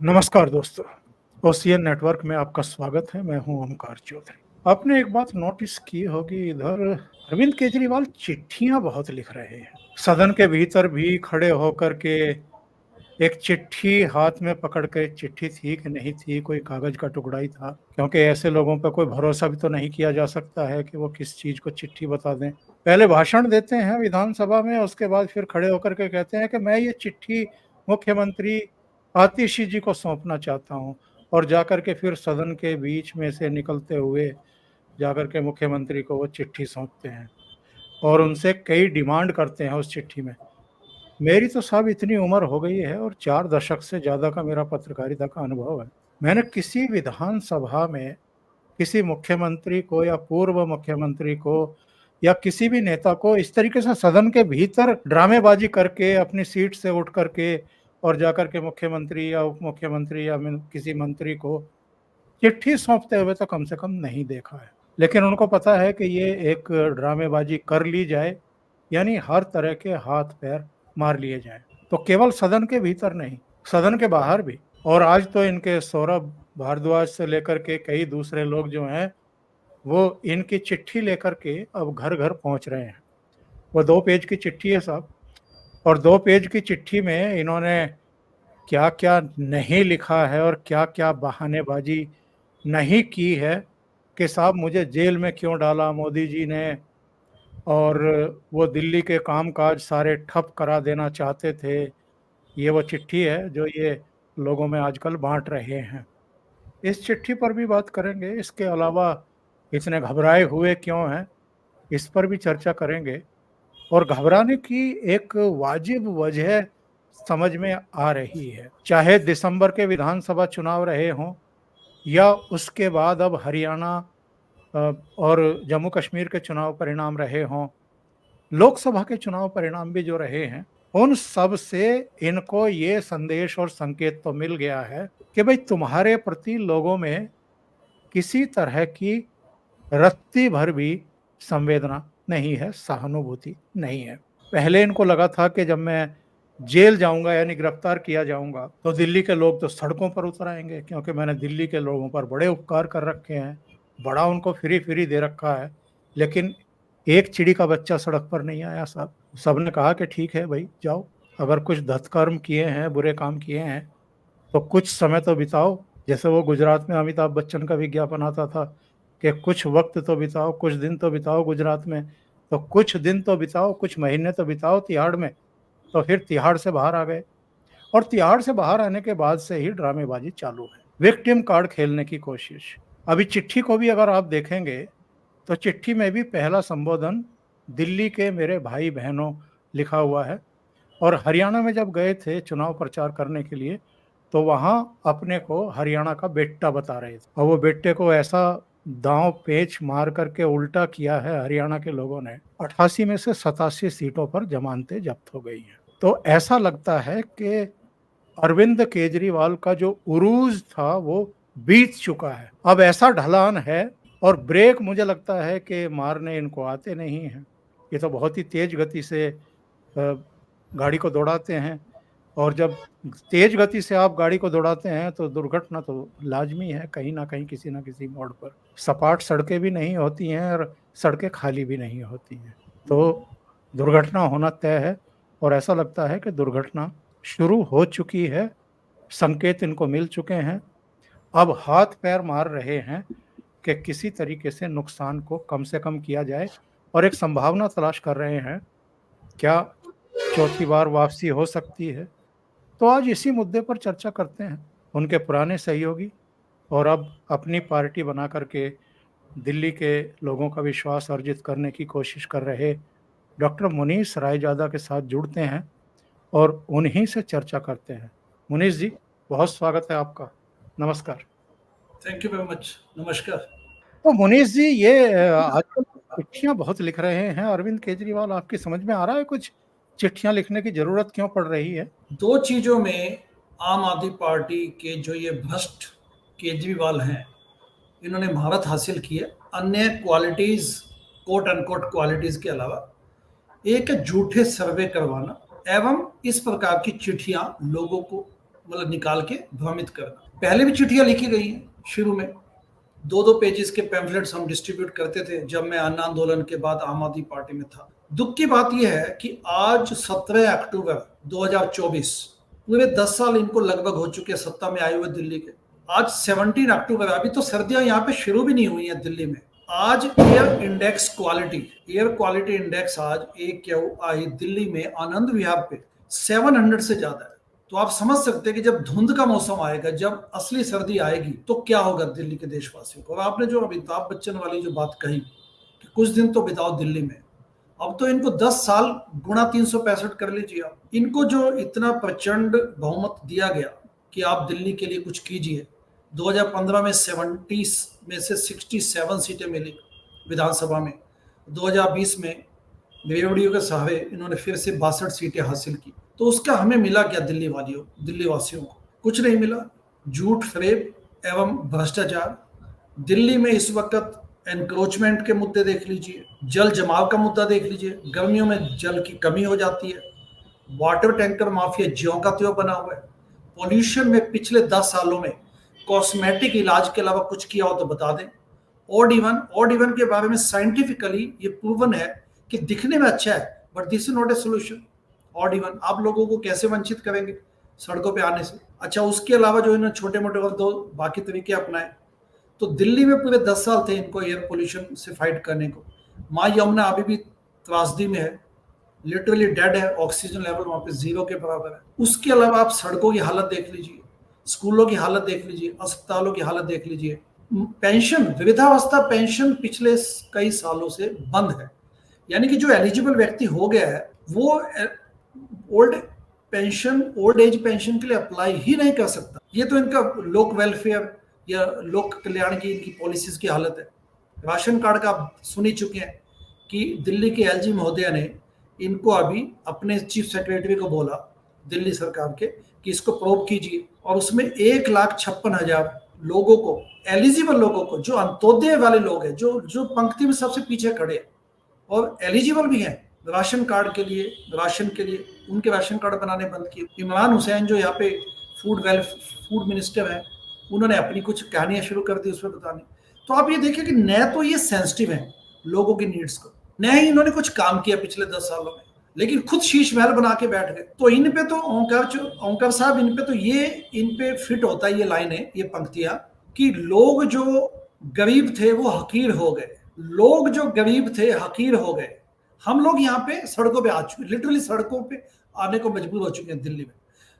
नमस्कार दोस्तों, ocean network में आपका स्वागत है। मैं हूं ओमकार चौधरी। आपने एक बात नोटिस की होगी, इधर अरविंद केजरीवाल चिट्ठियां बहुत लिख रहे हैं। सदन के भीतर भी खड़े होकर के एक चिट्ठी हाथ में पकड़ के, चिट्ठी थी कि नहीं थी, कोई कागज का टुकड़ा ही था, क्योंकि ऐसे लोगों पर कोई भरोसा भी तो नहीं किया जा सकता है कि वो किस चीज को चिट्ठी बता दें। पहले भाषण देते हैं विधानसभा में, उसके बाद फिर खड़े होकर के कहते हैं कि मैं ये चिट्ठी मुख्यमंत्री आतिशी जी को सौंपना चाहता हूँ, और जाकर के फिर सदन के बीच में से निकलते हुए जाकर के मुख्यमंत्री को वो चिट्ठी सौंपते हैं और उनसे कई डिमांड करते हैं उस चिट्ठी में। मेरी तो साहब इतनी उम्र हो गई है और 4 दशक से ज़्यादा का मेरा पत्रकारिता का अनुभव है। मैंने किसी विधानसभा में किसी मुख्यमंत्री को या पूर्व मुख्यमंत्री को या किसी भी नेता को इस तरीके से सदन के भीतर ड्रामेबाजी करके अपनी सीट से उठ करके और जाकर के मुख्यमंत्री या उप मुख्यमंत्री या किसी मंत्री को चिट्ठी सौंपते हुए तो कम से कम नहीं देखा है। लेकिन उनको पता है कि ये एक ड्रामेबाजी कर ली जाए, यानी हर तरह के हाथ पैर मार लिए जाएं, तो केवल सदन के भीतर नहीं, सदन के बाहर भी। और आज तो इनके सौरभ भारद्वाज से लेकर के कई दूसरे लोग जो हैं, वो इनकी चिट्ठी लेकर के अब घर घर पहुंच रहे हैं। वो 2 पेज की चिट्ठी है साहब, और 2 पेज की चिट्ठी में इन्होंने क्या क्या नहीं लिखा है और क्या क्या बहानेबाजी नहीं की है कि साहब मुझे जेल में क्यों डाला मोदी जी ने, और वो दिल्ली के कामकाज सारे ठप करा देना चाहते थे। ये वो चिट्ठी है जो ये लोगों में आजकल बांट रहे हैं। इस चिट्ठी पर भी बात करेंगे, इसके अलावा इतने घबराए हुए क्यों हैं, इस पर भी चर्चा करेंगे। और घबराने की एक वाजिब वजह समझ में आ रही है, चाहे दिसंबर के विधानसभा चुनाव रहे हों या उसके बाद अब हरियाणा और जम्मू कश्मीर के चुनाव परिणाम रहे हों, लोकसभा के चुनाव परिणाम भी जो रहे हैं, उन सब से इनको ये संदेश और संकेत तो मिल गया है कि भाई तुम्हारे प्रति लोगों में किसी तरह की रत्ती भर भी संवेदना नहीं है, सहानुभूति नहीं है। पहले इनको लगा था कि जब मैं जेल जाऊंगा यानी गिरफ्तार किया जाऊंगा तो दिल्ली के लोग तो सड़कों पर उतर आएंगे, क्योंकि मैंने दिल्ली के लोगों पर बड़े उपकार कर रखे हैं, बड़ा उनको फ्री फ्री दे रखा है। लेकिन एक चिड़ी का बच्चा सड़क पर नहीं आया साहब। सबने कहा कि ठीक है भाई, जाओ, अगर कुछ धत्कर्म किए हैं, बुरे काम किए हैं, तो कुछ समय तो बिताओ। जैसे वो गुजरात में अमिताभ बच्चन का विज्ञापन आता था कि कुछ वक्त तो बिताओ, कुछ दिन तो बिताओ गुजरात में, तो कुछ दिन तो बिताओ, कुछ महीने तो बिताओ तिहाड़ में। तो फिर तिहाड़ से बाहर आ गए, और तिहाड़ से बाहर आने के बाद से ही ड्रामेबाजी चालू है, विक्टिम कार्ड खेलने की कोशिश। अभी चिट्ठी को भी अगर आप देखेंगे तो चिट्ठी में भी पहला संबोधन दिल्ली के मेरे भाई बहनों लिखा हुआ है। और हरियाणा में जब गए थे चुनाव प्रचार करने के लिए, तो वहां अपने को हरियाणा का बेटा बता रहे थे, और वो बेटे को ऐसा दांव पेच मार करके उल्टा किया है हरियाणा के लोगों ने, 88 में से 87 सीटों पर जमानतें जब्त हो गई हैं। तो ऐसा लगता है कि अरविंद केजरीवाल का जो उरूज था वो बीत चुका है। अब ऐसा ढलान है, और ब्रेक मुझे लगता है कि मारने इनको आते नहीं हैं। ये तो बहुत ही तेज गति से गाड़ी को दौड़ाते हैं, और जब तेज गति से आप गाड़ी को दौड़ाते हैं तो दुर्घटना तो लाजमी है कहीं ना कहीं, किसी ना किसी मोड़ पर। सपाट सड़कें भी नहीं होती हैं और सड़कें खाली भी नहीं होती हैं, तो दुर्घटना होना तय है। और ऐसा लगता है कि दुर्घटना शुरू हो चुकी है, संकेत इनको मिल चुके हैं। अब हाथ पैर मार रहे हैं कि किसी तरीके से नुकसान को कम से कम किया जाए, और एक संभावना तलाश कर रहे हैं, क्या चौथी बार वापसी हो सकती है। तो आज इसी मुद्दे पर चर्चा करते हैं। उनके पुराने सहयोगी और अब अपनी पार्टी बना करके दिल्ली के लोगों का विश्वास अर्जित करने की कोशिश कर रहे डॉक्टर मुनीश रायजादा के साथ जुड़ते हैं और उन्हीं से चर्चा करते हैं। मुनीश जी, बहुत स्वागत है आपका। नमस्कार। Thank you very much. नमस्कार। तो मुनीश जी, ये आजकल चिट्ठियां बहुत लिख रहे हैं अरविंद केजरीवाल, आपकी समझ में आ रहा है कुछ चिट्ठियां लिखने की जरूरत क्यों पड़ रही है? दो चीजों में आम आदमी पार्टी के जो ये भ्रष्ट केजरीवाल हैं, इन्होंने महारत हासिल की है। अन्य क्वालिटीज, कोट अनकोट क्वालिटीज के अलावा, एक है झूठे सर्वे करवाना एवं इस प्रकार की चिट्ठियां लोगों को मतलब निकाल के भ्रमित करना। पहले भी चिट्ठियां लिखी गई हैं शुरू में, 2-2 पेजेस के पैम्फलेट्स हम डिस्ट्रीब्यूट करते थे जब मैं अन्न आंदोलन के बाद आम आदमी पार्टी में था। दुख की बात यह है कि आज 17 अक्टूबर 2024, पूरे 10 साल इनको लगभग हो चुके हैं सत्ता में आए हुए दिल्ली के। आज 17 अक्टूबर, अभी तो सर्दियां यहाँ पे शुरू भी नहीं हुई हैं दिल्ली में। आज एयर क्वालिटी इंडेक्स आज AQI दिल्ली में आनंद विहार पे 700 से ज्यादा है। तो आप समझ सकते हैं कि जब धुंध का मौसम आएगा, जब असली सर्दी आएगी, तो क्या होगा दिल्ली के देशवासियों को। और आपने जो अमिताभ बच्चन वाली जो बात कही कि कुछ दिन तो बिताओ दिल्ली में, अब तो इनको 10 साल गुणा 365 कर लीजिए आप। इनको जो इतना प्रचंड बहुमत दिया गया कि आप दिल्ली के लिए कुछ कीजिए, 2015 में 70 में से 67 सीटें मिली विधानसभा में, 2020 में रेवड़ियों के सहारे इन्होंने फिर से 62 सीटें हासिल की। तो उसका हमें मिला क्या दिल्ली वासियों को? कुछ नहीं मिला। झूठ, फरेब एवं भ्रष्टाचार। दिल्ली में इस वक्त एनक्रोचमेंट के मुद्दे देख लीजिए, जल जमाव का मुद्दा देख लीजिए, गर्मियों में जल की कमी हो जाती है, वाटर टैंकर माफिया ज्यों का त्यों बना हुआ है। पॉल्यूशन में पिछले 10 सालों में कॉस्मेटिक इलाज के अलावा कुछ किया हो तो बता दें। ऑड इवन के बारे में साइंटिफिकली ये प्रूवन है कि दिखने में अच्छा है, but this is not a solution. Odd even आप लोगों को कैसे वंचित करेंगे सड़कों पे आने से? अच्छा, उसके अलावा जो इन्होंने छोटे मोटे और 2 बाकी तरीके अपनाए, तो दिल्ली में पूरे 10 साल थे इनको एयर पोल्यूशन से फाइट करने को। माँ यमुना अभी भी त्रासदी में है, लिटरली डेड है, ऑक्सीजन लेवल वहां पे 0 के बराबर है। उसके अलावा आप सड़कों की हालत देख लीजिए, स्कूलों की हालत देख लीजिए, अस्पतालों की हालत देख लीजिए। पेंशन, वृद्धावस्था पेंशन पिछले कई सालों से बंद है, यानी कि जो एलिजिबल व्यक्ति हो गया है वो ओल्ड एज पेंशन के लिए अप्लाई ही नहीं कर सकता। ये तो इनका लोक वेलफेयर या लोक कल्याण की इनकी पॉलिसीज की हालत है। राशन कार्ड का आप सुन ही चुके हैं कि दिल्ली के LG महोदया ने इनको अभी अपने चीफ सेक्रेटरी को बोला दिल्ली सरकार के कि इसको प्रोब कीजिए, और उसमें 1,56,000 लोगों को, एलिजिबल लोगों को, जो अंत्योदय वाले लोग हैं, जो पंक्ति में सबसे पीछे खड़े और एलिजिबल भी हैं राशन कार्ड के लिए, उनके राशन कार्ड बनाने बंद किए। इमरान हुसैन जो यहाँ पे फूड मिनिस्टर हैं, उन्होंने अपनी कुछ कहानियां शुरू कर दी उसमें बताने। तो आप ये देखिए कि न तो ये सेंसिटिव है लोगों की नीड्स को, न ही इन्होंने कुछ काम किया पिछले 10 सालों में, लेकिन खुद शीश महल बना के बैठ गए। तो इन पे तो ओंकार साहब, इन पे फिट होता है ये लाइनें, ये पंक्तियां कि लोग जो गरीब थे वो हकीर हो गए, लोग जो गरीब थे हकीर हो गए। हम लोग यहाँ पे सड़कों पे आ चुके, लिटरली सड़कों पे आने को मजबूर हो चुके हैं दिल्ली में।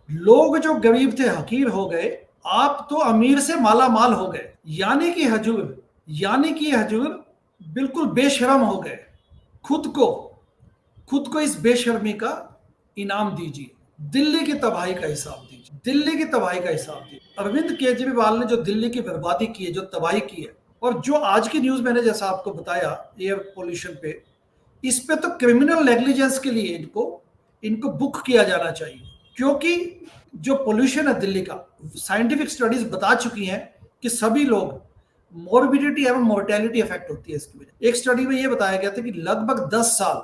लोग जो गरीब थे हकीर हो गए, आप तो अमीर से माला माल हो गए, यानी कि हजूर बिल्कुल बेशरम हो गए। खुद को इस बेशर्मी का इनाम दीजिए, दिल्ली की तबाही का हिसाब दीजिए। अरविंद केजरीवाल ने जो दिल्ली की बर्बादी की है, जो तबाही की है, और जो आज की न्यूज मैंने जैसा आपको बताया एयर पोल्यूशन पे, इस पे तो क्रिमिनल नेग्लिजेंस के लिए इनको बुक किया जाना चाहिए, क्योंकि जो पोल्यूशन है दिल्ली का, साइंटिफिक स्टडीज बता चुकी हैं कि सभी लोग मोर्बिडिटी एवं मोर्टेलिटी इफेक्ट होती है इसकी वजह। एक स्टडी में यह बताया गया था कि लगभग 10 साल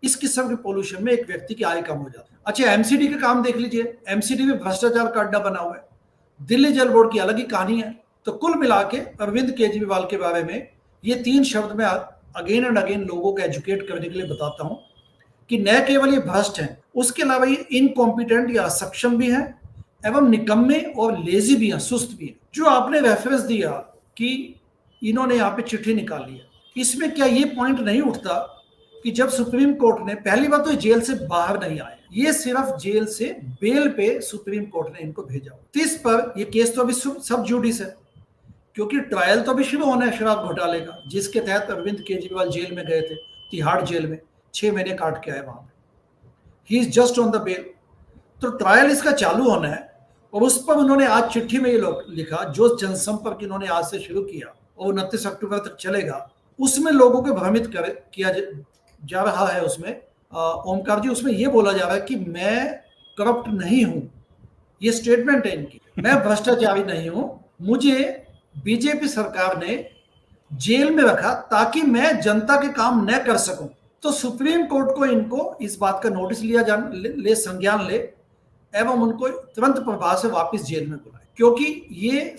इस किस्म के पोल्यूशन में एक व्यक्ति की आय कम हो जाती है। अच्छा, एमसीडी का काम देख लीजिए, एमसीडी में भ्रष्टाचार का अड्डा बना हुआ है, दिल्ली जल बोर्ड की अलग ही कहानी है। तो कुल मिला के अरविंद केजरीवाल के बारे में ये 3 शब्द में अगेन एंड अगेन लोगों को एजुकेट करने के लिए बताता हूं कि न केवल ये भ्रष्ट हैं, उसके अलावा ये इनकॉम्पिटेंट या सक्षम भी हैं, एवं निकम्मे और लेजी भी हैं, सुस्त भी हैं। जो आपने रेफरेंस दिया कि इन्होंने यहाँ पे चिट्ठी निकाली है, इसमें क्या ये पॉइंट नहीं उठता कि जब सुप्रीम कोर्ट ने, पहली बात तो जेल से बाहर नहीं आए, ये सिर्फ जेल से बेल पे सुप्रीम कोर्ट ने इनको भेजा। तो इस पर ये केस तो अभी सब जुडिस है, क्योंकि ट्रायल तो अभी शुरू होना है शराब घोटाले का, जिसके तहत अरविंद केजरीवाल जेल में गए थे, तिहाड़ जेल में 6 महीने काट के आए वहां पे। He is just on the bell. तो ट्रायल इसका चालू होना है, और उस पर उन्होंने आज चिट्ठी में ये लिखा, जो जनसंपर्क इन्होंने आज से शुरू किया और 29 अक्टूबर तक चलेगा, उसमें लोगों को भ्रमित किया जा रहा है। उसमें ओमकार जी, उसमें यह बोला जा रहा है कि मैं करप्ट नहीं हूं, ये स्टेटमेंट है इनकी, मैं भ्रष्टाचारी नहीं हूं, मुझे बीजेपी सरकार ने जेल में रखा ताकि मैं जनता के काम न कर सकूं। तो सुप्रीम कोर्ट को इनको इस बात का नोटिस संज्ञान ले एवं उनको तुरंत प्रभाव से वापस जेल में बुलाए, क्योंकि ये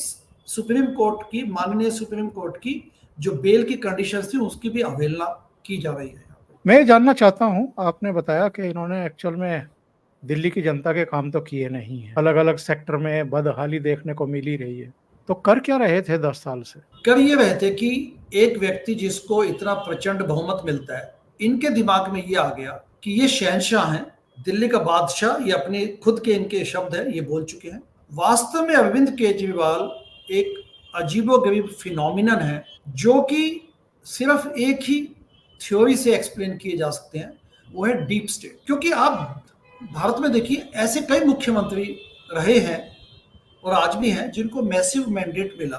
सुप्रीम कोर्ट की, माननीय सुप्रीम कोर्ट की जो बेल की कंडीशंस थी उसकी भी अवहेलना की जा रही है। मैं ये जानना चाहता हूँ, आपने बताया कि इन्होंने एक्चुअल में दिल्ली की जनता के काम तो किए नहीं है, अलग अलग सेक्टर में बदहाली देखने को मिल ही रही है, तो कर क्या रहे थे 10 साल से? कर ये रहे थे कि एक व्यक्ति जिसको इतना प्रचंड बहुमत मिलता है, इनके दिमाग में ये आ गया कि ये शहंशाह हैं, दिल्ली का बादशाह, ये अपने खुद के इनके शब्द हैं, ये बोल चुके हैं। वास्तव में अरविंद केजरीवाल एक अजीबोगरीब फिनोमिनन है, जो कि सिर्फ एक ही थ्योरी से एक्सप्लेन किए जा सकते हैं, वो है डीप स्टेट। क्योंकि आप भारत में देखिए, ऐसे कई मुख्यमंत्री रहे हैं और आज भी हैं जिनको मैसिव मैंडेट मिला,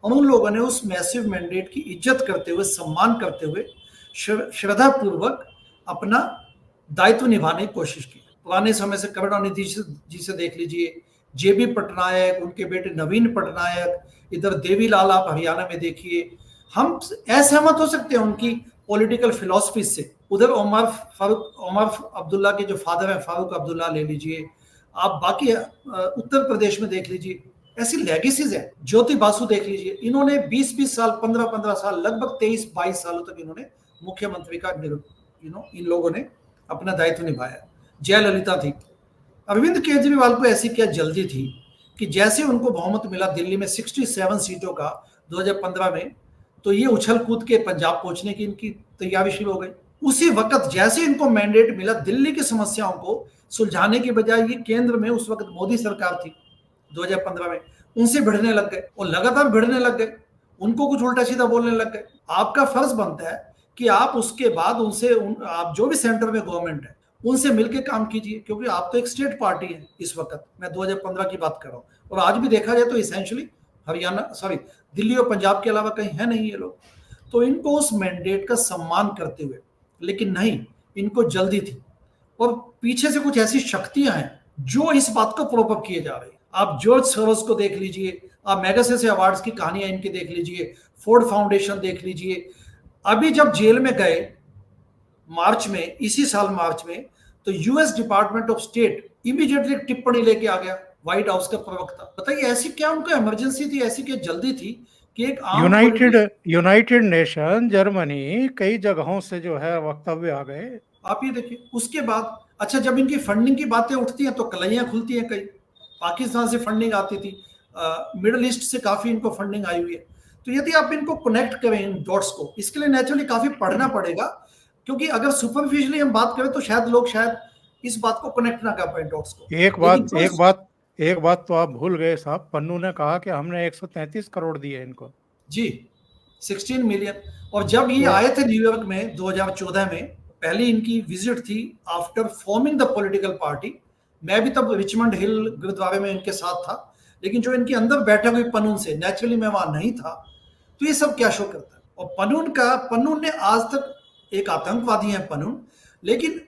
और उन लोगों ने उस मैसिव मैंडेट की इज्जत करते हुए, सम्मान करते हुए, श्रद्धापूर्वक अपना दायित्व निभाने की कोशिश की। पुराने समय से करुणानिधि जी से देख लीजिए, जेबी पटनायक, उनके बेटे नवीन पटनायक, इधर देवीलाल आप हरियाणा में देखिए। हम असहमत हो सकते हैं उनकी पॉलिटिकल फिलॉसफी से। उधर उमर अब्दुल्ला के जो फादर हैं, फारूक अब्दुल्ला ले लीजिए आप, बाकी उत्तर प्रदेश में देख लीजिए, ऐसी लेगेसीज है। ज्योति बासु देख लीजिए, इन्होंने 20-20 साल, 15-15 साल, लगभग 23-22 सालों तक इन्होंने मुख्यमंत्री का इन लोगों ने अपना दायित्व निभाया। जयललिता थी। अरविंद केजरीवाल को ऐसी क्या जल्दी थी कि जैसे उनको बहुमत मिला दिल्ली में 67 सीटों का 2015 में, तो ये उछल कूद के पंजाब पहुंचने की इनकी तैयारी शुरू हो गई। उसी वक्त जैसे इनको मैंडेट मिला, दिल्ली की समस्याओं को सुलझाने के बजाय ये केंद्र में उस वक्त मोदी सरकार थी 2015 में, उनसे भिड़ने लग गए और लगातार भिड़ने लग गए, उनको कुछ उल्टा सीधा बोलने लग गए। आपका फर्ज बनता है कि आप उसके बाद उनसे आप जो भी सेंटर में गवर्नमेंट है उनसे मिलकर काम कीजिए, क्योंकि आप तो एक स्टेट पार्टी है इस वक्त। मैं 2015 की बात कर रहा हूँ, और आज भी देखा जाए तो इसेंशियली दिल्ली और पंजाब के अलावा कहीं है नहीं ये लोग। तो इनको उस मैंडेट का सम्मान करते हुए, लेकिन नहीं, इनको जल्दी थी, और पीछे से कुछ ऐसी शक्तियां हैं जो इस बात को प्रोप अप किए जा रही है। आप जॉर्ज सोरोस को देख लीजिए, आप मैगसेसे अवार्ड्स की कहानियां इनकी देख लीजिए, फोर्ड फाउंडेशन देख लीजिए। अभी जब जेल में गए मार्च में, इसी साल मार्च में, तो US department of state immediately टिप्पणी लेके आ गया, व्हाइट हाउस का प्रवक्ता। बताइए ऐसी क्या उनको इमरजेंसी थी, ऐसी क्या जल्दी थी कि एक आम यूनाइटेड नेशन, जर्मनी, कई जगहों से जो है वक्तव्य आ गए। आप ये देखिए। उसके बाद अच्छा, जब इनकी फंडिंग की बातें उठती हैं तो कलाइयां खुलती हैं। कई पाकिस्तान से फंडिंग आती थी, मिडल ईस्ट से काफी इनको फंडिंग आई हुई है। तो यदि आप इनको कनेक्ट करें इन डॉट्स को, इसके लिए नेचुरली काफी पढ़ना पड़ेगा, क्योंकि अगर सुपरफिशियली हम बात करें तो शायद लोग इस बात को कनेक्ट ना कर पाए डॉट्स को। एक बात तो आप भूल गए साहब, पन्नू ने कहा कि हमने 133 करोड़ दिए इनको। जी, 16 मिलियन। और जब ये आए थे न्यूयॉर्क में 2014 में, पहली इनकी विजिट थी after forming the political party. मैं भी तब रिचमंड हिल गुरुद्वारे में इनके साथ था, लेकिन जो इनके अंदर बैठक हुई पनून से, नेचुरली मैं वहां नहीं था। तो ये सब क्या शो करता है। और पनून ने आज तक, एक आतंकवादी है पनून, लेकिन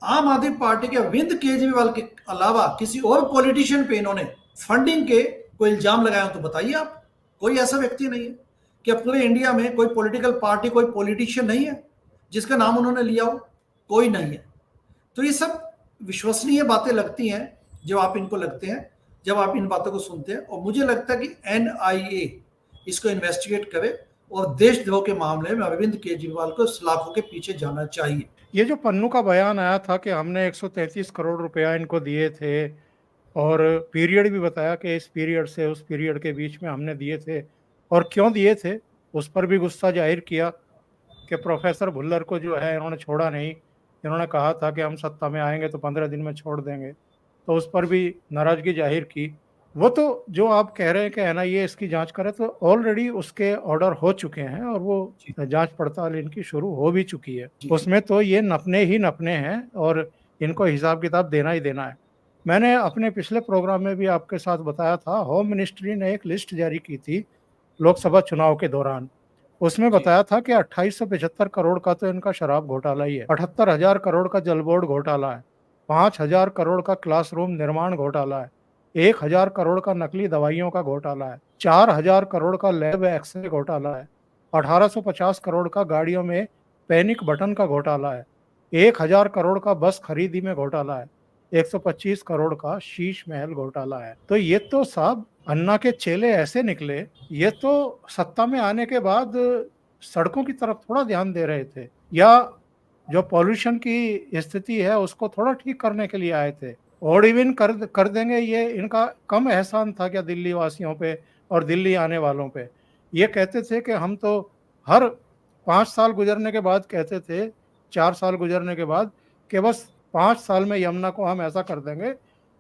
आम आदमी पार्टी के अरविंद केजरीवाल के अलावा किसी और पॉलिटिशियन पे इन्होंने फंडिंग के कोई इल्जाम लगाया तो बताइए आप। कोई ऐसा व्यक्ति नहीं है कि पूरे इंडिया में कोई पॉलिटिकल पार्टी, कोई पॉलिटिशियन नहीं है जिसका नाम उन्होंने लिया हो, कोई नहीं है। तो ये सब विश्वसनीय बातें लगती हैं जब आप इनको लगते हैं, जब आप इन बातों को सुनते हैं। और मुझे लगता है कि एनआईए इसको इन्वेस्टिगेट करे और देशद्रोह के मामले में अरविंद केजरीवाल को सलाखों के पीछे जाना चाहिए। ये जो पन्नू का बयान आया था कि हमने 133 करोड़ रुपया इनको दिए थे, और पीरियड भी बताया कि इस पीरियड से उस पीरियड के बीच में हमने दिए थे, और क्यों दिए थे उस पर भी गुस्सा जाहिर किया कि प्रोफेसर भुल्लर को जो है इन्होंने छोड़ा नहीं। इन्होंने कहा था कि हम सत्ता में आएंगे तो 15 दिन में छोड़ देंगे, तो उस पर भी नाराजगी जाहिर की। वो तो जो आप कह रहे हैं कि एनआईए इसकी जांच करे, तो ऑलरेडी उसके ऑर्डर हो चुके हैं और वो जांच पड़ताल इनकी शुरू हो भी चुकी है। उसमें तो ये नपने ही नपने हैं और इनको हिसाब किताब देना ही देना है। मैंने अपने पिछले प्रोग्राम में भी आपके साथ बताया था, होम मिनिस्ट्री ने एक लिस्ट जारी की थी लोकसभा चुनाव के दौरान। उसमें बताया था कि 2875 करोड़ का तो इनका शराब घोटाला ही है, 78,000 करोड़ का जल बोर्ड घोटाला है, 5,000 करोड़ का क्लासरूम निर्माण घोटाला है, 1,000 करोड़ का नकली दवाइयों का घोटाला है, 4,000 करोड़ का लैब एक्सरे घोटाला है, 1850 करोड़ का गाड़ियों में पैनिक बटन का घोटाला है, 1,000 करोड़ का बस खरीदी में घोटाला है, 125 करोड़ का शीश महल घोटाला है। तो ये तो साहब अन्ना के चेले ऐसे निकले, ये तो सत्ता में आने के बाद सड़कों की तरफ थोड़ा ध्यान दे रहे थे, या जो पॉल्यूशन की स्थिति है उसको थोड़ा ठीक करने के लिए आए थे। और इवन कर देंगे, ये इनका कम एहसान था क्या दिल्ली वासियों पे और दिल्ली आने वालों पे? ये कहते थे कि हम तो हर 5 साल गुजरने के बाद कहते थे, 4 साल गुजरने के बाद, कि बस 5 साल में यमुना को हम ऐसा कर देंगे,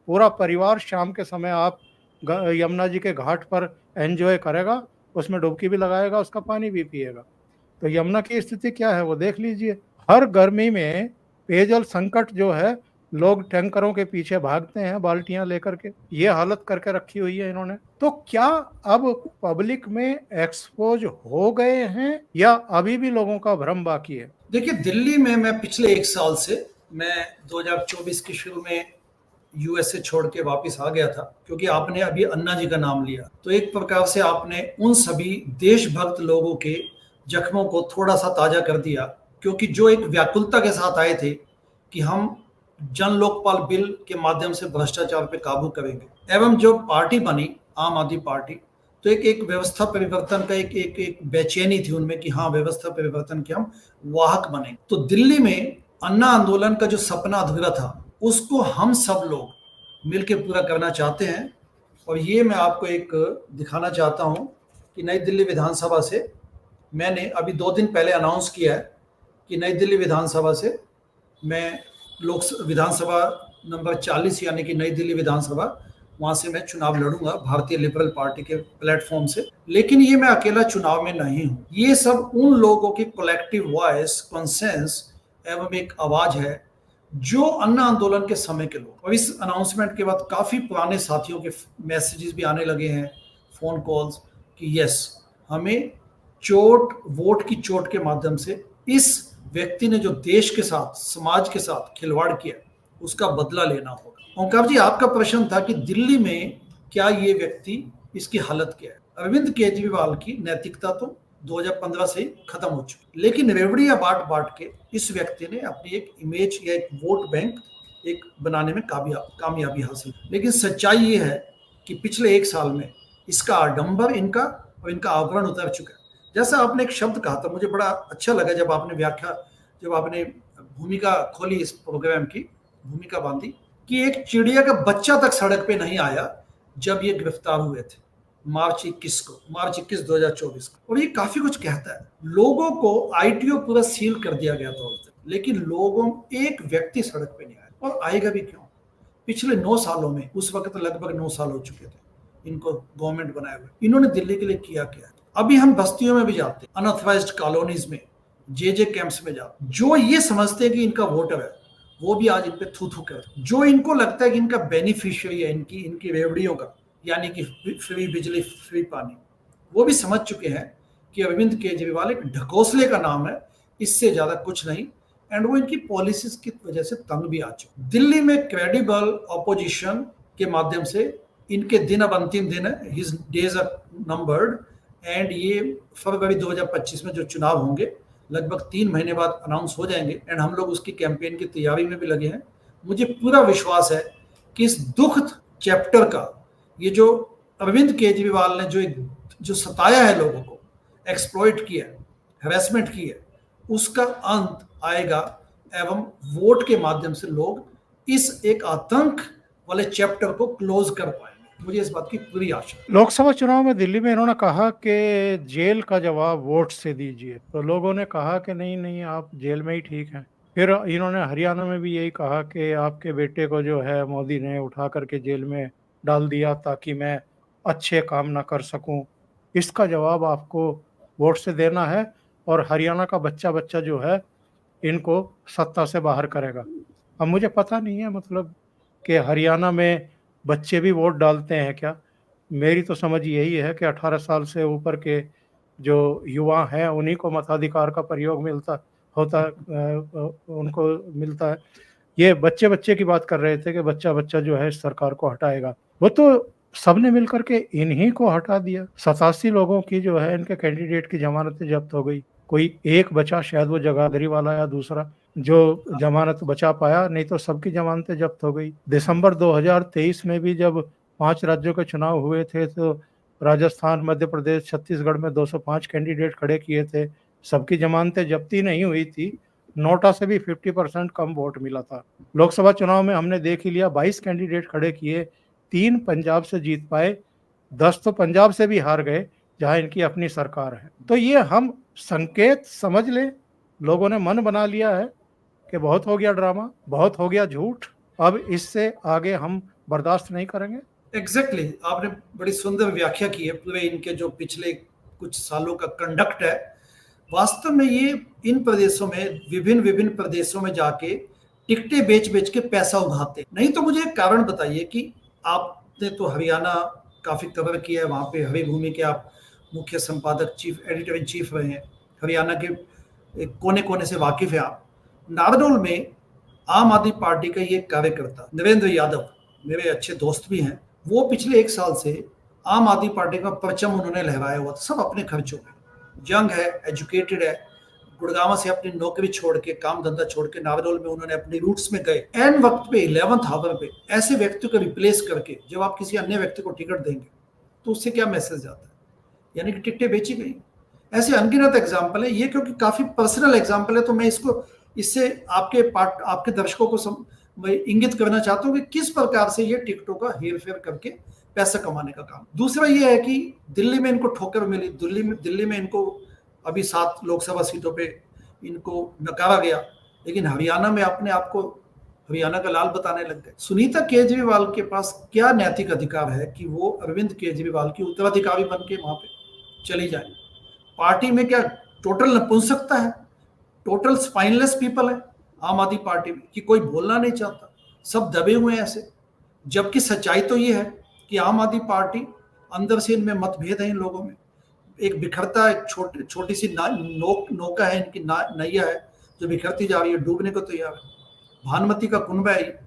पूरा परिवार शाम के समय आप यमुना जी के घाट पर एंजॉय करेगा, उसमें डुबकी भी लगाएगा, उसका पानी भी पिएगा। तो यमुना की स्थिति क्या है वो देख लीजिए। हर गर्मी में पेयजल संकट जो है, लोग टैंकरों के पीछे भागते हैं बाल्टियां लेकर के, ये हालत करके रखी हुई है इन्होंने। तो क्या अब पब्लिक में एक्सपोज हो गए हैं या अभी भी लोगों का भ्रम बाकी है? देखिए, दिल्ली में मैं पिछले 1 साल से, मैं 2024 के शुरू में यूएसए छोड़ के वापस आ गया था, क्योंकि आपने अभी अन्ना जी का नाम लिया, तो एक प्रकार से आपने उन सभी देशभक्त लोगों के जख्मों को थोड़ा सा ताजा कर दिया, क्योंकि जो एक व्याकुलता के साथ आए थे कि हम जन लोकपाल बिल के माध्यम से भ्रष्टाचार पे काबू करेंगे, एवं जो पार्टी बनी आम आदमी पार्टी, तो एक व्यवस्था परिवर्तन का एक बेचैनी थी उनमें कि हाँ, व्यवस्था परिवर्तन के हम वाहक बने। तो दिल्ली में अन्ना आंदोलन का जो सपना अधूरा था, उसको हम सब लोग मिलकर पूरा करना चाहते हैं। और ये मैं आपको एक दिखाना चाहता हूं कि नई दिल्ली विधानसभा से मैंने अभी 2 दिन पहले अनाउंस किया है कि नई दिल्ली विधानसभा से मैं विधानसभा नंबर 40, यानी कि नई दिल्ली विधानसभा, वहां से मैं चुनाव लड़ूंगा भारतीय लिबरल पार्टी के प्लेटफॉर्म से। लेकिन ये मैं अकेला चुनाव में नहीं हूं, ये सब उन लोगों की कलेक्टिव वॉइस, कंसेंस एवं एक आवाज है जो अन्ना आंदोलन के समय के लोग। और इस अनाउंसमेंट के बाद काफी पुराने साथियों के मैसेजेस भी आने लगे हैं, फोन कॉल्स, कि यस, हमें वोट की चोट के माध्यम से इस व्यक्ति ने जो देश के साथ, समाज के साथ खिलवाड़ किया, उसका बदला लेना होगा। ओंकार जी, आपका प्रश्न था कि दिल्ली में क्या ये व्यक्ति, इसकी हालत क्या है? अरविंद केजरीवाल की नैतिकता तो 2015 से ही खत्म हो चुकी, लेकिन रेवड़ियां बांट बांट के इस व्यक्ति ने अपनी एक इमेज या एक वोट बैंक एक बनाने में कामयाबी हासिल। लेकिन सच्चाई ये है कि पिछले 1 साल में इसका आडंबर इनका और इनका आवरण उतर चुका है। जैसा आपने एक शब्द कहा था, मुझे बड़ा अच्छा लगा जब आपने भूमिका खोली, इस प्रोग्राम की भूमिका बांधी, कि एक चिड़िया का बच्चा तक सड़क पे नहीं आया जब ये गिरफ्तार हुए थे मार्च 21 2024 को। और ये काफी कुछ कहता है। लोगों को आईटीओ पूरा सील कर दिया गया था उस दिन, लेकिन एक व्यक्ति सड़क पे नहीं आया, और आएगा भी क्यों? पिछले 9 सालों में, उस वक्त लगभग 9 साल हो चुके थे इनको गवर्नमेंट बनाए हुए, इन्होंने दिल्ली के लिए किया क्या? अभी हम बस्तियों में भी जाते, अनऑथराइज्ड कॉलोनीज में, जे कैंप्स में जाते, जो ये समझते हैं कि इनका वोटर है, वो भी आज इन पे थू कर, जो इनको लगता है कि इनका बेनिफिशियरी है, इनकी रेवड़ियों का, यानी कि फ्री बिजली, फ्री पानी, वो भी समझ चुके हैं कि अरविंद केजरीवाल एक ढकोसले का नाम है, इससे ज्यादा कुछ नहीं। एंड वो इनकी पॉलिसीज की वजह से तंग भी आ चुके। दिल्ली में क्रेडिबल ऑपोजिशन के माध्यम से इनके दिन अब अंतिम दिन है, his days are numbered. And ये फरवरी 2025 में जो चुनाव होंगे, लगभग 3 महीने बाद अनाउंस हो जाएंगे, एंड हम लोग उसकी कैंपेन की तैयारी में भी लगे हैं। मुझे पूरा विश्वास है कि इस दुखद चैप्टर का, ये जो अरविंद केजरीवाल ने जो सताया है लोगों को, एक्सप्लॉइट किया, हैरेसमेंट की है, उसका अंत आएगा, एवं वोट के माध्यम से लोग इस एक आतंक वाले चैप्टर को क्लोज कर पाएंगे। मुझे इस बात की पूरी आशा। लोकसभा चुनाव में दिल्ली में इन्होंने कहा कि जेल का जवाब वोट से दीजिए, तो लोगों ने कहा कि नहीं नहीं, आप जेल में ही ठीक हैं। फिर इन्होंने हरियाणा में भी यही कहा कि आपके बेटे को जो है मोदी ने उठा करके जेल में डाल दिया ताकि मैं अच्छे काम ना कर सकूं, इसका जवाब आपको वोट से देना है, और हरियाणा का बच्चा बच्चा जो है इनको सत्ता से बाहर करेगा। अब मुझे पता नहीं है मतलब कि हरियाणा में बच्चे भी वोट डालते हैं क्या? मेरी तो समझ यही है कि 18 साल से ऊपर के जो युवा हैं उन्हीं को मताधिकार का प्रयोग उनको मिलता है। ये बच्चे की बात कर रहे थे कि बच्चा बच्चा जो है इस सरकार को हटाएगा, वो तो सबने मिलकर के इन्हीं को हटा दिया। 87 लोगों की जो है इनके कैंडिडेट की जमानतें जब्त हो गई, कोई एक बचा, शायद वो जगाधरी वाला या दूसरा, जो जमानत बचा पाया, नहीं तो सबकी जमानतें जब्त हो गई। दिसंबर 2023 में भी जब 5 राज्यों के चुनाव हुए थे तो राजस्थान, मध्य प्रदेश, छत्तीसगढ़ में 205 कैंडिडेट खड़े किए थे, सबकी जमानतें जब्ती नहीं हुई थी। नोटा से भी 50% कम वोट मिला था। लोकसभा चुनाव में हमने देख ही लिया, 22 कैंडिडेट खड़े किए, 3 पंजाब से जीत पाए, 10 तो पंजाब से भी हार गए जहां इनकी अपनी सरकार है। तो ये हम संकेत समझ लें, लोगों ने मन बना लिया है कि बहुत हो गया ड्रामा, बहुत हो गया झूठ, अब इससे आगे हम बर्दाश्त नहीं करेंगे। एग्जैक्टली आपने बड़ी सुंदर व्याख्या की है पूरे इनके जो पिछले कुछ सालों का कंडक्ट है। वास्तव में ये इन प्रदेशों में विभिन्न विभिन्न प्रदेशों में जाके टिकटें बेच बेच के पैसा उगाते। नहीं तो मुझे एक कारण बताइए कि आपने तो हरियाणा काफी कवर किया है, वहां पे हरिभूमि के आप मुख्य संपादक, चीफ एडिटर इन चीफ रहे हैं, हरियाणा के कोने कोने से वाकिफ है आप। नारनौल में आम आदमी पार्टी का ये कार्यकर्ता नरेंद्र यादव, मेरे अच्छे दोस्त भी हैं, वो पिछले 1 साल से आम आदमी पार्टी का परचम उन्होंने लहराया हुआ था, सब अपने खर्चों में। यंग है, एजुकेटेड है, गुड़गांव से अपनी नौकरी छोड़ के, काम धंधा छोड़ के नारनौल में उन्होंने अपने रूट्स में गए। एन वक्त पे 11th आवर पे ऐसे व्यक्ति को रिप्लेस करके जब आप किसी अन्य व्यक्ति को टिकट देंगे तो उससे क्या मैसेज जाता है? यानी कि टिकटें बेची गई। ऐसे अनगिनत एग्जाम्पल है ये, क्योंकि काफी पर्सनल एग्जाम्पल है, तो मैं इसको इससे आपके दर्शकों को मैं इंगित करना चाहता हूँ कि किस प्रकार से ये टिकटों का हेर फेर करके पैसा कमाने का काम। दूसरा ये है कि दिल्ली में इनको ठोकर मिली, दिल्ली में इनको अभी 7 लोकसभा सीटों पे इनको नकारा गया, लेकिन हरियाणा में अपने आप को हरियाणा का लाल बताने लग गए। सुनीता केजरीवाल के पास क्या नैतिक अधिकार है कि वो अरविंद केजरीवाल की उत्तराधिकारी बन के वहां पे चली जाए? पार्टी में क्या टोटल नपुंसकता है, टोटल स्पाइनलेस पीपल है आम आदमी पार्टी में कि कोई बोलना नहीं चाहता, सब दबे हुए हैं ऐसे? जबकि सच्चाई तो ये है कि आम आदमी पार्टी अंदर से इनमें मतभेद है, इन लोगों में एक बिखरता, एक छोटी सी नौका है इनकी, नैया है जो बिखरती जा रही है, डूबने को तैयार है। भानुमति का कुंभ है,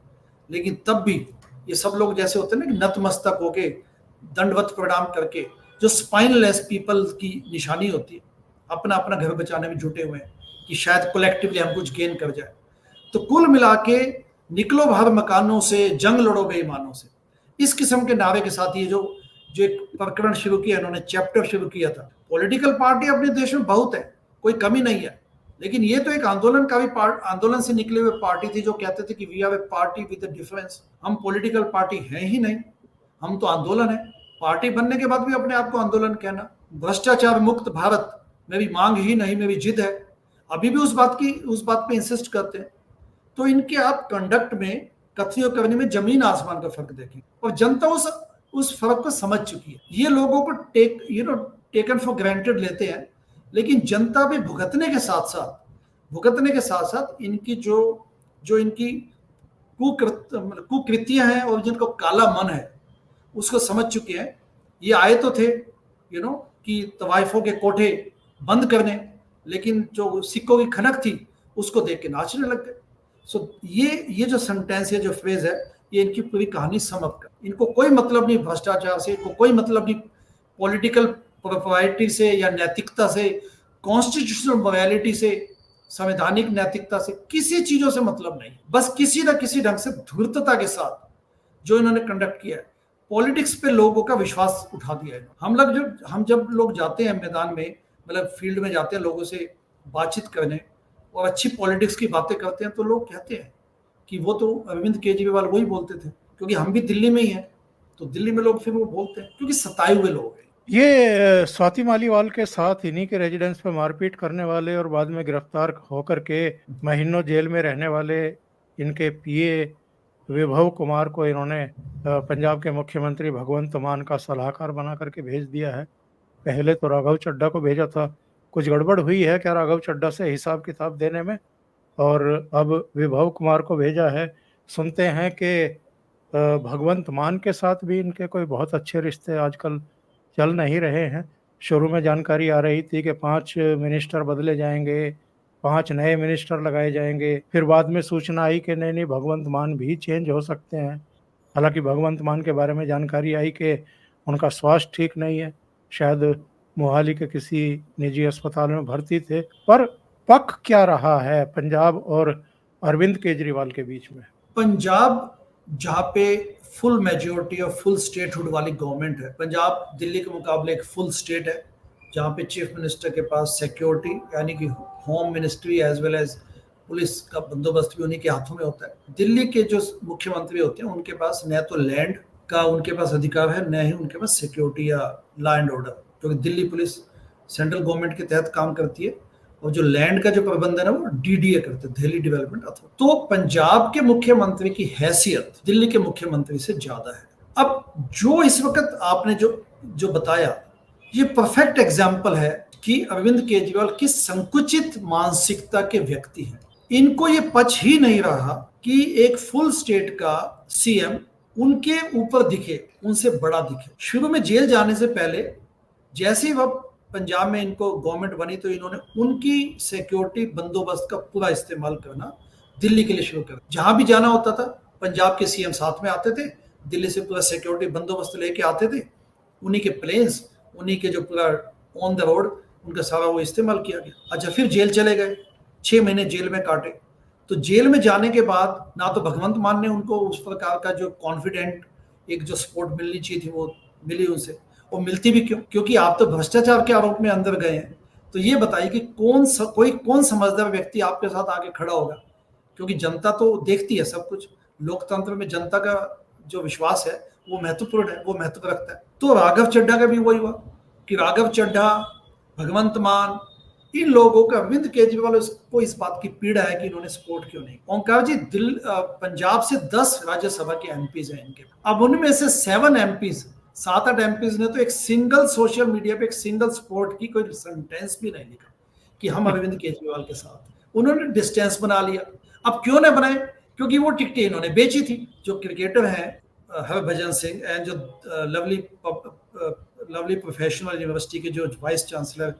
लेकिन तब भी ये सब लोग जैसे होते हैं ना कि नतमस्तक होके दंडवत प्रणाम करके, जो स्पाइनलेस पीपल की निशानी होती है, अपना अपना घर बचाने में जुटे हुए हैं कि शायद कलेक्टिवली हम कुछ गेन कर जाए। तो कुल मिला के निकलो बाहर मकानों से, जंग लड़ो बेईमानों से, इस किस्म के नारे के साथ ये जो एक प्रकरण शुरू किया इन्होंने, चैप्टर शुरू किया था। पॉलिटिकल पार्टी अपने देश में बहुत है, कोई कमी नहीं है, लेकिन ये तो एक आंदोलन से निकले हुए पार्टी थी जो कहते थे कि we are a party with a difference. हम पॉलिटिकल पार्टी है ही नहीं, हम तो आंदोलन है। पार्टी बनने के बाद भी अपने आप को आंदोलन कहना। भ्रष्टाचार मुक्त भारत मेरी मांग ही नहीं, मेरी जिद है, अभी भी उस बात पे इंसिस्ट करते हैं। तो इनके आप कंडक्ट में, कथनी और करनी में जमीन आसमान का फर्क देखें, और जनता उस फर्क को समझ चुकी है। ये लोगों को टेकन फॉर ग्रांटेड लेते हैं, लेकिन जनता भी भुगतने के साथ साथ इनकी जो इनकी कुकृतियां हैं और जिनको काला मन है उसको समझ चुके हैं। ये आए तो थे कि तवाइफों के कोठे बंद करने, लेकिन जो सिक्कों की खनक थी उसको देख के नाचने लग गए। सो ये जो सेंटेंस है, जो फ्रेज है, ये इनकी पूरी कहानी समझ कर, इनको कोई मतलब नहीं भ्रष्टाचार से, इनको कोई मतलब नहीं पॉलिटिकल प्रोप्राइटी से या नैतिकता से, कॉन्स्टिट्यूशनल मोरालिटी से, संवैधानिक नैतिकता से, किसी चीजों से मतलब नहीं। बस किसी न किसी ढंग से धूर्तता के साथ जो इन्होंने कंडक्ट किया है, पॉलिटिक्स पे लोगों का विश्वास उठा दिया है। हम जब लोग जाते हैं मैदान में, मतलब फील्ड में जाते हैं लोगों से बातचीत करने और अच्छी पॉलिटिक्स की बातें करते हैं, तो लोग कहते हैं कि वो तो अरविंद केजरीवाल वही बोलते थे, क्योंकि हम भी दिल्ली में ही हैं, तो दिल्ली में लोग फिर वो बोलते हैं क्योंकि सताए हुए लोग हैं। ये स्वाति मालीवाल के साथ इन्हीं के रेजिडेंस पे मारपीट करने वाले और बाद में गिरफ्तार होकर के महीनों जेल में रहने वाले इनके पीए विभव कुमार को इन्होंने पंजाब के मुख्यमंत्री भगवंत मान का सलाहकार बना करके भेज दिया है। पहले तो राघव चड्ढा को भेजा था, कुछ गड़बड़ हुई है क्या राघव चड्ढा से हिसाब किताब देने में, और अब विभव कुमार को भेजा है। सुनते हैं कि भगवंत मान के साथ भी इनके कोई बहुत अच्छे रिश्ते आजकल चल नहीं रहे हैं। शुरू में जानकारी आ रही थी कि 5 मिनिस्टर बदले जाएंगे, 5 नए मिनिस्टर लगाए जाएंगे, फिर बाद में सूचना आई कि नहीं भगवंत मान भी चेंज हो सकते हैं। हालांकि भगवंत मान के बारे में जानकारी आई कि उनका स्वास्थ्य ठीक नहीं है, शायद मोहाली के किसी निजी अस्पताल में भर्ती थे, पर पक क्या रहा है पंजाब और अरविंद केजरीवाल के बीच में? पंजाब जहाँ पे फुल मेजोरिटी और फुल स्टेटहुड वाली गवर्नमेंट है, पंजाब दिल्ली के मुकाबले एक फुल स्टेट है, जहाँ पे चीफ मिनिस्टर के पास सिक्योरिटी यानी कि home ministry as well as police का बंदोबस्त भी उन्हीं के हाथों में होता है। दिल्ली के जो मुख्यमंत्री होते हैं उनके पास न तो लैंड का उनके पास अधिकार है, न ही उनके पास सिक्योरिटी या लॉ एंड ऑर्डर, क्योंकि दिल्ली पुलिस सेंट्रल गवर्नमेंट के तहत काम करती है और जो लैंड का जो प्रबंधन है वो डीडीए करते हैं, दिल्ली डेवलपमेंट अथॉरिटी। तो पंजाब के मुख्यमंत्री की हैसियत दिल्ली के मुख्यमंत्री से ज्यादा है। अब जो इस वक्त आपने जो बताया, ये परफेक्ट एग्जाम्पल है कि अरविंद केजरीवाल किस संकुचित मानसिकता के व्यक्ति हैं। इनको ये पच ही नहीं रहा कि एक फुल स्टेट का सीएम उनके ऊपर दिखे, उनसे बड़ा दिखे। शुरू में जेल जाने से पहले जैसे ही वह पंजाब में इनको गवर्नमेंट बनी तो इन्होंने उनकी सिक्योरिटी बंदोबस्त का पूरा इस्तेमाल करना दिल्ली के लिए शुरू कर। जहां भी जाना होता था पंजाब के सीएम साथ में आते थे, दिल्ली से पूरा सिक्योरिटी बंदोबस्त लेके आते थे, उन्हीं के प्लेन्स, उन्हीं के जो पूरा ऑन द रोड उनका सारा वो इस्तेमाल किया गया। अच्छा, फिर जेल चले गए, 6 महीने जेल में काटे। तो जेल में जाने के बाद ना तो भगवंत मान ने उनको उस प्रकार का जो कॉन्फिडेंट एक जो सपोर्ट मिलनी चाहिए थी वो मिली उनसे, और मिलती भी क्यों? क्योंकि आप तो भ्रष्टाचार के आरोप में अंदर गए हैं। तो ये बताइए कि कौन समझदार व्यक्ति आपके साथ आगे खड़ा होगा? क्योंकि जनता तो देखती है सब कुछ, लोकतंत्र में जनता का जो विश्वास है वो महत्वपूर्ण है, वो महत्व रखता है। तो राघव चड्ढा का भी वही हुआ कि राघव चड्ढा, भगवंत मान, इन लोगों का अरविंद केजरीवाल को इस बात की पीड़ा है कि इन्होंने सपोर्ट क्यों नहीं। ओंकार जी, पंजाब से 10 राज्यसभा के एमपीज हैं इनके, अब उनमें से 7 एमपीज, 7-8 एमपीज ने तो एक सिंगल सोशल मीडिया पे एक सिंगल सपोर्ट की कोई सेंटेंस भी नहीं लिखा कि हम अरविंद केजरीवाल के साथ। उन्होंने डिस्टेंस बना लिया। अब क्यों ना बनाए? क्योंकि वो टिकटें इन्होंने बेची थी। जो क्रिकेटर हैं हरभजन सिंह एंड जो लवली प्रोफेशनल यूनिवर्सिटी के जो वाइस चांसलर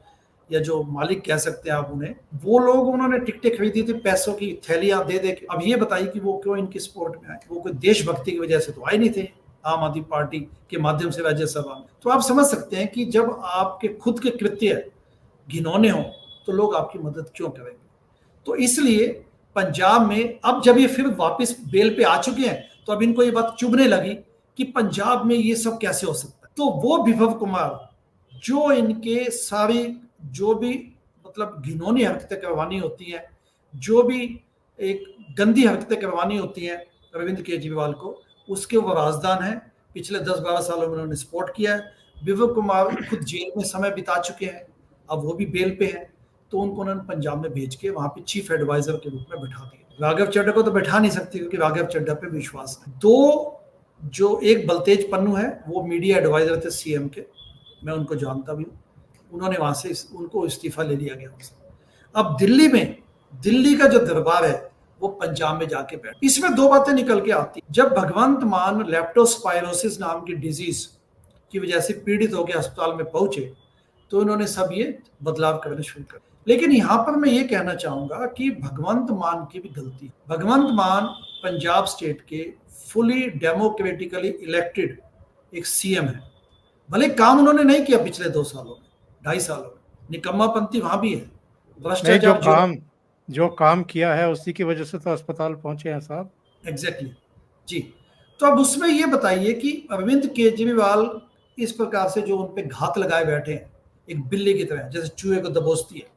या जो मालिक कह सकते हैं आप उन्हें, वो लोग उन्होंने टिकटें खरीदी थी पैसों की थैलियां दे दे के। अब ये बताइए कि वो क्यों इनकी सपोर्ट में आए? वो कोई देशभक्ति की वजह से तो आए नहीं थे आम आदमी पार्टी के माध्यम से राज्यसभा में। तो आप समझ सकते हैं कि जब आपके खुद के कृत्य घिनौने हों तो लोग आपकी मदद क्यों करेंगे। तो इसलिए पंजाब में अब जब ये फिर वापस बेल पे आ चुके हैं तो अब इनको ये बात चुभने लगी कि पंजाब में ये सब कैसे हो सकता है। तो वो विभव कुमार जो इनके सारी जो भी मतलब घिनौनी हरकतें करवानी होती हैं, जो भी एक गंदी हरकतें करवानी होती हैं अरविंद केजरीवाल को, उसके वो राजदान है। पिछले 10-12 सालों में उन्होंने सपोर्ट किया है। विभव कुमार खुद जेल में समय बिता चुके हैं, अब वो भी बेल पे हैं, तो उनको उन्होंने पंजाब में भेज के वहां पे चीफ एडवाइजर के रूप में बैठा दिया। राघव चड्ढा को तो बैठा नहीं सकती क्योंकि राघव चड्ढा पे विश्वास नहीं। दो जो एक बलतेज पन्नू है वो मीडिया एडवाइजर थे सीएम के, मैं उनको जानता भी हूँ, उन्होंने वहां से उनको इस्तीफा ले लिया गया। अब दिल्ली में दिल्ली का जो दरबार है वो पंजाब में जाके बैठ। इसमें 2 बातें निकल के आती। जब भगवंत मान लेप्टोस्पायरोसिस नाम की डिजीज की वजह से पीड़ित होकर अस्पताल में पहुंचे तो इन्होंने सब ये बदलाव करने शुरू कर। लेकिन यहां पर मैं ये कहना चाहूंगा कि भगवंत मान की भी गलती है। भगवंत मान पंजाब स्टेट के फुली डेमोक्रेटिकली इलेक्टेड एक सीएम है। भले काम उन्होंने नहीं किया पिछले 2 सालों में, 2.5 सालों में, निकम्मापंती वहां भी है, भ्रष्टाचार जो काम किया है उसी की वजह से तो अस्पताल पहुंचे हैं साहब। एग्जैक्टली जी। तो अब उसमें ये बताइए कि अरविंद केजरीवाल इस प्रकार से जो उन पे घात लगाए बैठे हैं एक बिल्ली की तरह, जैसे चूहे को दबोचती है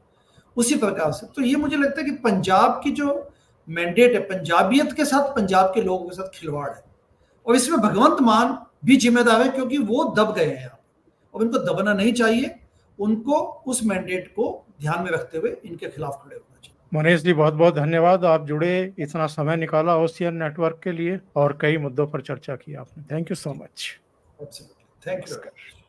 उसी प्रकार से, तो ये मुझे लगता है कि पंजाब की जो मैंडेट है, पंजाबियत के साथ, पंजाब के लोगों के साथ खिलवाड़ है। और इसमें भगवंत मान भी जिम्मेदार है क्योंकि वो दब गए हैं और इनको दबना नहीं चाहिए। उनको उस मैंडेट को ध्यान में रखते हुए इनके खिलाफ खड़े होना चाहिए। मनीष जी, बहुत बहुत धन्यवाद, आप जुड़े, इतना समय निकाला ओसीएन नेटवर्क के लिए और कई मुद्दों पर चर्चा की आपने। Thank you so much. Thank you.